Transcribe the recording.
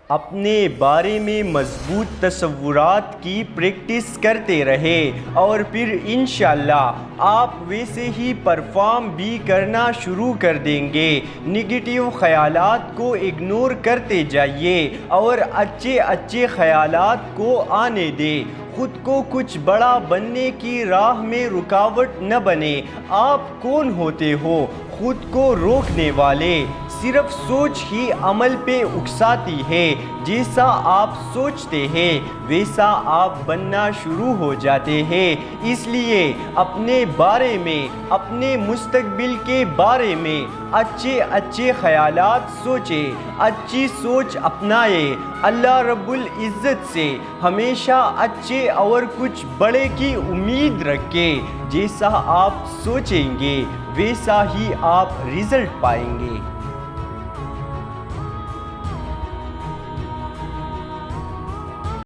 اپنے بارے میں مضبوط تصورات کی پریکٹس کرتے رہے اور پھر انشاءاللہ آپ ویسے ہی پرفارم بھی کرنا شروع کر دیں گے۔ نگیٹیو خیالات کو اگنور کرتے جائیے اور اچھے اچھے خیالات کو آنے دیں۔ خود کو کچھ بڑا بننے کی راہ میں رکاوٹ نہ بنے۔ آپ کون ہوتے ہو خود کو روکنے والے؟ صرف سوچ ہی عمل پہ اکساتی ہے۔ جیسا آپ سوچتے ہیں ویسا آپ بننا شروع ہو جاتے ہیں۔ اس لیے اپنے بارے میں، اپنے مستقبل کے بارے میں اچھے اچھے خیالات سوچیں، اچھی سوچ اپنائیں۔ اللہ رب العزت سے ہمیشہ اچھے اور کچھ بڑے کی امید رکھیں۔ جیسا آپ سوچیں گے ویسا ہی آپ رزلٹ پائیں گے۔